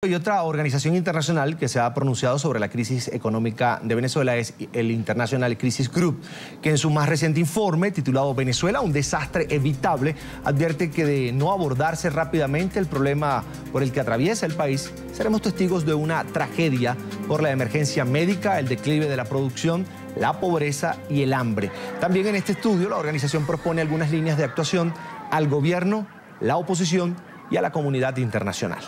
Y otra organización internacional que se ha pronunciado sobre la crisis económica de Venezuela es el International Crisis Group, que en su más reciente informe, titulado Venezuela, un desastre evitable, advierte que de no abordarse rápidamente el problema por el que atraviesa el país, seremos testigos de una tragedia por la emergencia médica, el declive de la producción, la pobreza y el hambre. También en este estudio, la organización propone algunas líneas de actuación al gobierno, la oposición y a la comunidad internacional.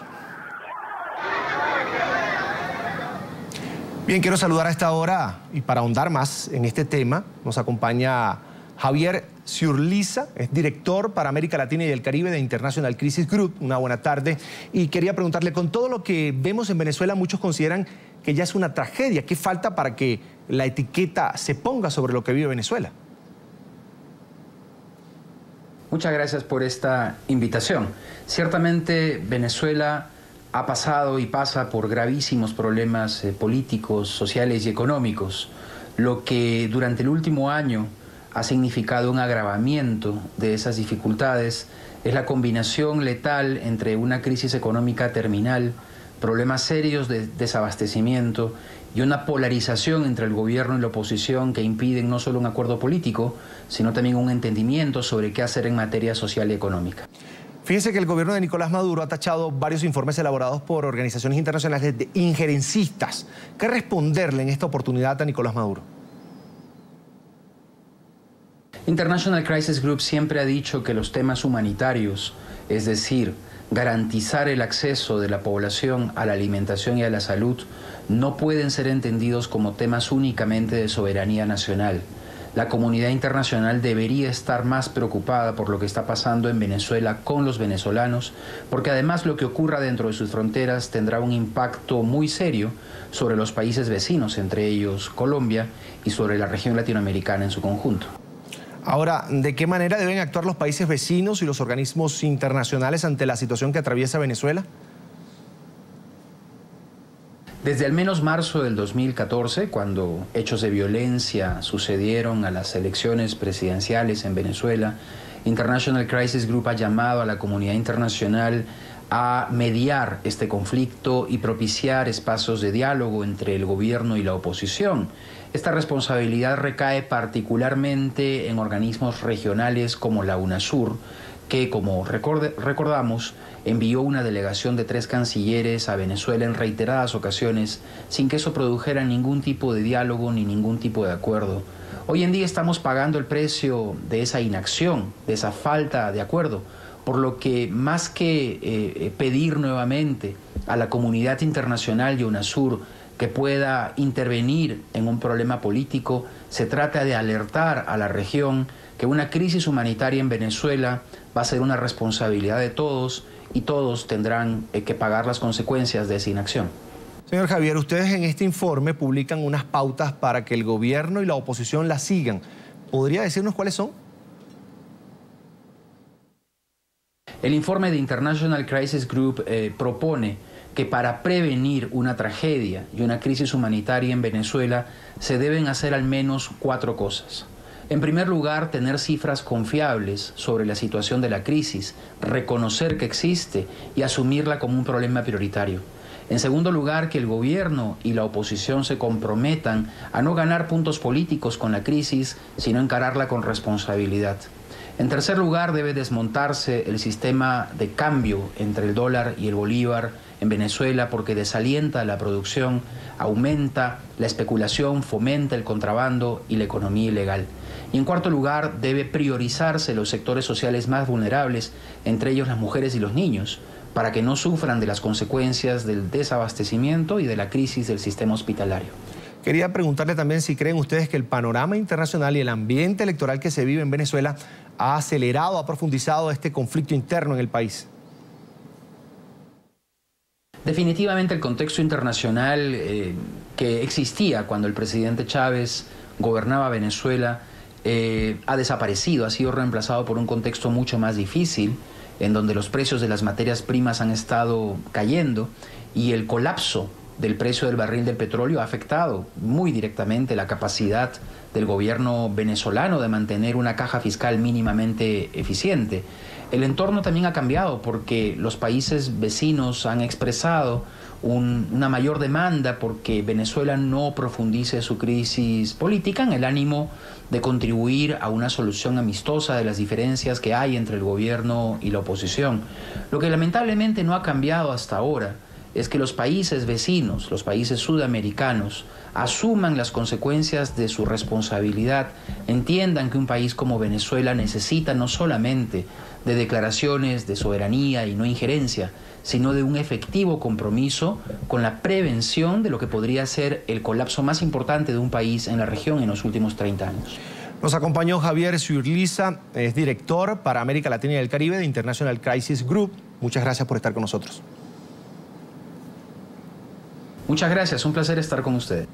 Bien, quiero saludar a esta hora y para ahondar más en este tema nos acompaña Javier Ciurliza, es director para América Latina y el Caribe de International Crisis Group. Una buena tarde. Y quería preguntarle, con todo lo que vemos en Venezuela, muchos consideran que ya es una tragedia. ¿Qué falta para que la etiqueta se ponga sobre lo que vive Venezuela? Muchas gracias por esta invitación. Ciertamente Venezuela ha pasado y pasa por gravísimos problemas políticos, sociales y económicos, lo que durante el último año ha significado un agravamiento de esas dificultades es la combinación letal entre una crisis económica terminal, problemas serios de desabastecimiento y una polarización entre el gobierno y la oposición que impiden no solo un acuerdo político, sino también un entendimiento sobre qué hacer en materia social y económica. Fíjense que el gobierno de Nicolás Maduro ha tachado varios informes elaborados por organizaciones internacionales de injerencistas. ¿Qué responderle en esta oportunidad a Nicolás Maduro? International Crisis Group siempre ha dicho que los temas humanitarios, es decir, garantizar el acceso de la población a la alimentación y a la salud, no pueden ser entendidos como temas únicamente de soberanía nacional. La comunidad internacional debería estar más preocupada por lo que está pasando en Venezuela con los venezolanos, porque además lo que ocurra dentro de sus fronteras tendrá un impacto muy serio sobre los países vecinos, entre ellos Colombia, y sobre la región latinoamericana en su conjunto. Ahora, ¿de qué manera deben actuar los países vecinos y los organismos internacionales ante la situación que atraviesa Venezuela? Desde al menos marzo del 2014, cuando hechos de violencia sucedieron a las elecciones presidenciales en Venezuela, International Crisis Group ha llamado a la comunidad internacional a mediar este conflicto y propiciar espacios de diálogo entre el gobierno y la oposición. Esta responsabilidad recae particularmente en organismos regionales como la UNASUR, que, como recordamos, envió una delegación de 3 cancilleres a Venezuela en reiteradas ocasiones, sin que eso produjera ningún tipo de diálogo ni ningún tipo de acuerdo. Hoy en día estamos pagando el precio de esa inacción, de esa falta de acuerdo, por lo que más que pedir nuevamente a la comunidad internacional y UNASUR que pueda intervenir en un problema político, se trata de alertar a la región que una crisis humanitaria en Venezuela va a ser una responsabilidad de todos y todos tendrán que pagar las consecuencias de esa inacción. Señor Javier, ustedes en este informe publican unas pautas para que el gobierno y la oposición las sigan. ¿Podría decirnos cuáles son? El informe de International Crisis Group propone que para prevenir una tragedia y una crisis humanitaria en Venezuela se deben hacer al menos 4 cosas. En primer lugar, tener cifras confiables sobre la situación de la crisis, reconocer que existe y asumirla como un problema prioritario. En segundo lugar, que el gobierno y la oposición se comprometan a no ganar puntos políticos con la crisis, sino encararla con responsabilidad. En tercer lugar, debe desmontarse el sistema de cambio entre el dólar y el bolívar en Venezuela porque desalienta la producción, aumenta la especulación, fomenta el contrabando y la economía ilegal. Y en cuarto lugar, debe priorizarse los sectores sociales más vulnerables, entre ellos las mujeres y los niños, para que no sufran de las consecuencias del desabastecimiento y de la crisis del sistema hospitalario. Quería preguntarle también si creen ustedes que el panorama internacional y el ambiente electoral que se vive en Venezuela ha acelerado, ha profundizado este conflicto interno en el país. Definitivamente el contexto internacional que existía cuando el presidente Chávez gobernaba Venezuela ha desaparecido, ha sido reemplazado por un contexto mucho más difícil, en donde los precios de las materias primas han estado cayendo y el colapso del precio del barril del petróleo ha afectado muy directamente la capacidad del gobierno venezolano de mantener una caja fiscal mínimamente eficiente. El entorno también ha cambiado porque los países vecinos han expresado una mayor demanda porque Venezuela no profundice su crisis política en el ánimo de contribuir a una solución amistosa de las diferencias que hay entre el gobierno y la oposición. Lo que lamentablemente no ha cambiado hasta ahora es que los países vecinos, los países sudamericanos, asuman las consecuencias de su responsabilidad, entiendan que un país como Venezuela necesita no solamente de declaraciones de soberanía y no injerencia, sino de un efectivo compromiso con la prevención de lo que podría ser el colapso más importante de un país en la región en los últimos 30 años. Nos acompañó Javier Surliza, es director para América Latina y el Caribe de International Crisis Group. Muchas gracias por estar con nosotros. Muchas gracias, un placer estar con ustedes.